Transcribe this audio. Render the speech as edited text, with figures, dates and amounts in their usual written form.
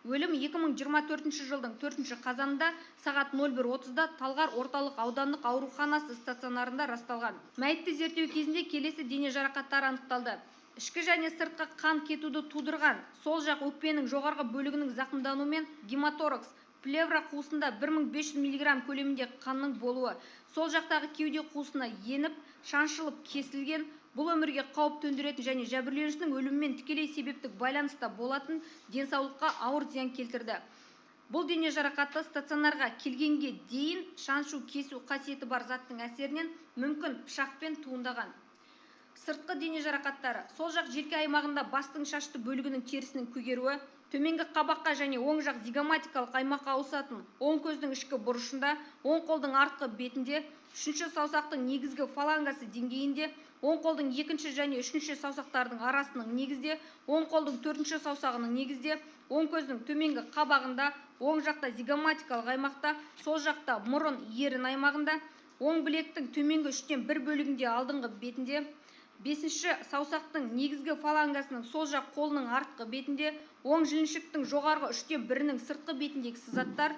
Өлім 2024 жылдың 4 қазанында сағат 01:30-да Талғар орталық аудандық ауруханасы стационарында расталған. Мәйітті зерттеу кезінде келесі дене жарақаттары анықталды. Ішкі және сыртқы қан кетуді тудырған, сол жақ өкпенің жоғарғы бөлігінің зақымдануымен гематоракс, плевра қуысында 1500 мг көлемінде қанның болуы, сол жақтағы кеуде қуысына еніп, шаншылып кесілген, бұл өмірге қауіп төндіретін және жәбірленушінің өлімімен тікелей себептік байланыста болатын денсаулыққа ауыр зиян келтірді. Бұл дене жарақаты стационарға келгенге дейін шаншу кесу қасиеті бар заттың әсерінен мүмкін пышақпен туындаған. Сыртқы дене жарақаттары: сол жақ желке аймағында бастың шашты бөлігінің терісінің көгеруі, төменгі қабаққа және оң жақ зигоматикалық аймаққа ауысатын оң көздің ішкі бұрышында, оң қолдың артқы бетінде, үшінші саусақтың негізгі фалангасы деңгейінде, оң қолдың екінші және үшінші саусақтардың арасының негізде, оң қолдың төртінші саусағының негізде, оң көздің төменгі қабағында, оң жақта зигоматикалық аймақта, сол жақта мұрын ерін аймағында, оң білектің төменгі 1/3 бөлігінде алдыңғы бетінде, бесінші саусақтың негізгі фалангасының сол жақ қолының артқы бетінде, оң жіліншіктің жоғарғы 1/3 сыртқы бетіндегі сызаттар.